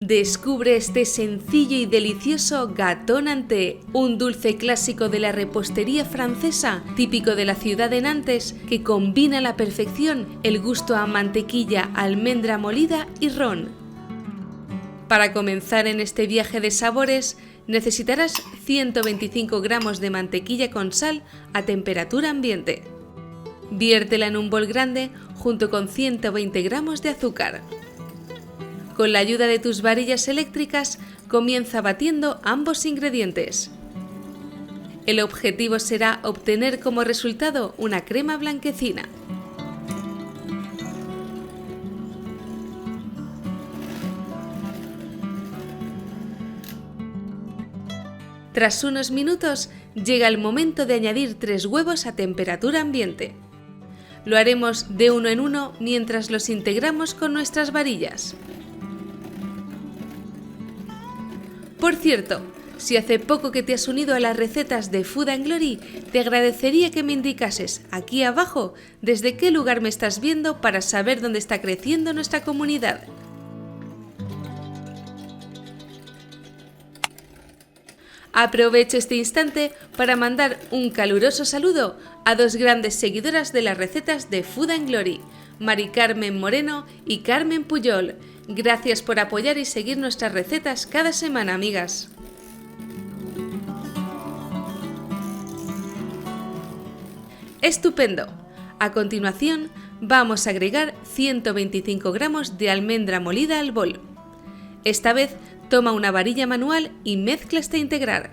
Descubre este sencillo y delicioso gâteau nantais, un dulce clásico de la repostería francesa, típico de la ciudad de Nantes, que combina a la perfección el gusto a mantequilla, almendra molida y ron. Para comenzar en este viaje de sabores, necesitarás 125 gramos de mantequilla con sal a temperatura ambiente. Viértela en un bol grande junto con 120 gramos de azúcar. Con la ayuda de tus varillas eléctricas, comienza batiendo ambos ingredientes. El objetivo será obtener como resultado una crema blanquecina. Tras unos minutos, llega el momento de añadir 3 huevos a temperatura ambiente. Lo haremos de uno en uno mientras los integramos con nuestras varillas. Por cierto, si hace poco que te has unido a las recetas de Food & Glory, te agradecería que me indicases aquí abajo desde qué lugar me estás viendo para saber dónde está creciendo nuestra comunidad. Aprovecho este instante para mandar un caluroso saludo a 2 grandes seguidoras de las recetas de Food & Glory, Mari Carmen Moreno y Carmen Puyol. Gracias por apoyar y seguir nuestras recetas cada semana, amigas. ¡Estupendo! A continuación, vamos a agregar 125 gramos de almendra molida al bol. Esta vez, toma una varilla manual y mezcla hasta integrar.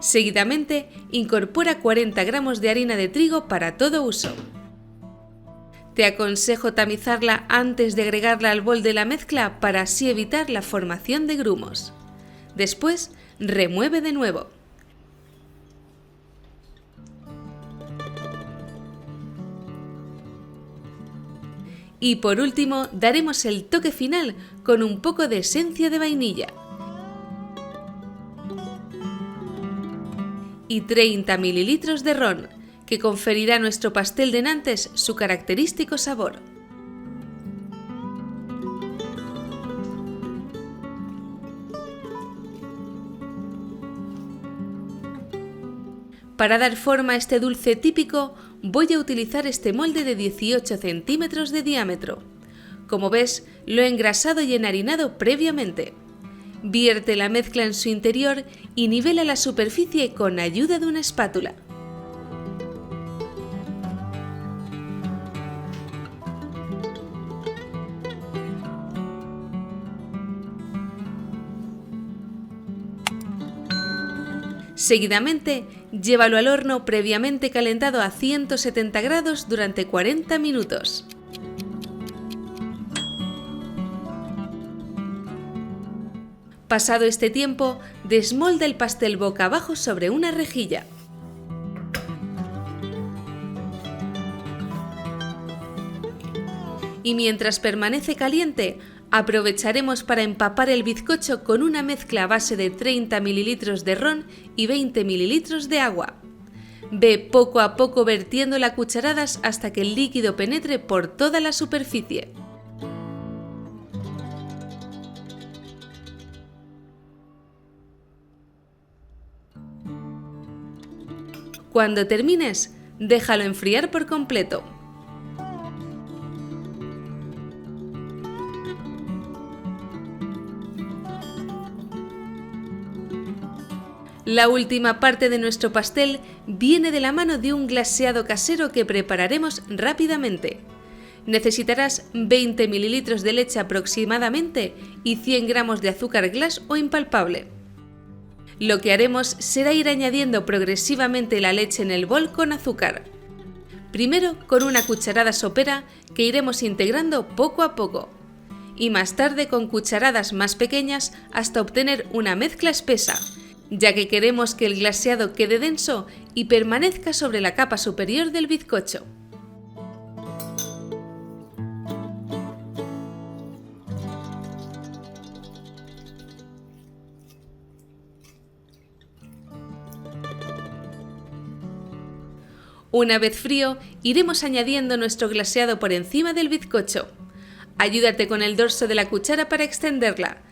Seguidamente, incorpora 40 gramos de harina de trigo para todo uso. Te aconsejo tamizarla antes de agregarla al bol de la mezcla para así evitar la formación de grumos. Después, remueve de nuevo. Y por último, daremos el toque final con un poco de esencia de vainilla. Y 30 ml de ron, que conferirá a nuestro pastel de Nantes su característico sabor. Para dar forma a este dulce típico, voy a utilizar este molde de 18 centímetros de diámetro. Como ves, lo he engrasado y enharinado previamente. Vierte la mezcla en su interior y nivela la superficie con ayuda de una espátula. Seguidamente, llévalo al horno previamente calentado a 170 grados durante 40 minutos. Pasado este tiempo, desmolda el pastel boca abajo sobre una rejilla. Y mientras permanece caliente, aprovecharemos para empapar el bizcocho con una mezcla a base de 30 ml de ron y 20 ml de agua. Ve poco a poco vertiéndola a cucharadas hasta que el líquido penetre por toda la superficie. Cuando termines, déjalo enfriar por completo. La última parte de nuestro pastel viene de la mano de un glaseado casero que prepararemos rápidamente. Necesitarás 20 ml de leche aproximadamente y 100 gramos de azúcar glass o impalpable. Lo que haremos será ir añadiendo progresivamente la leche en el bol con azúcar. Primero con una cucharada sopera que iremos integrando poco a poco. Y más tarde con cucharadas más pequeñas hasta obtener una mezcla espesa, ya que queremos que el glaseado quede denso y permanezca sobre la capa superior del bizcocho. Una vez frío, iremos añadiendo nuestro glaseado por encima del bizcocho. Ayúdate con el dorso de la cuchara para extenderla.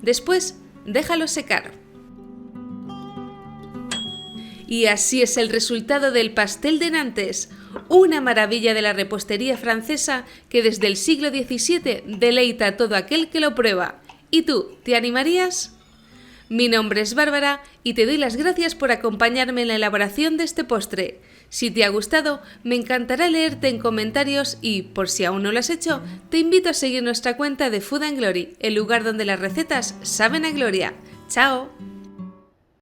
Después, déjalo secar. Y así es el resultado del pastel de Nantes, una maravilla de la repostería francesa que desde el siglo XVII deleita a todo aquel que lo prueba. ¿Y tú, te animarías? Mi nombre es Bárbara y te doy las gracias por acompañarme en la elaboración de este postre. Si te ha gustado, me encantará leerte en comentarios y, por si aún no lo has hecho, te invito a seguir nuestra cuenta de Food & Glory, el lugar donde las recetas saben a gloria. ¡Chao!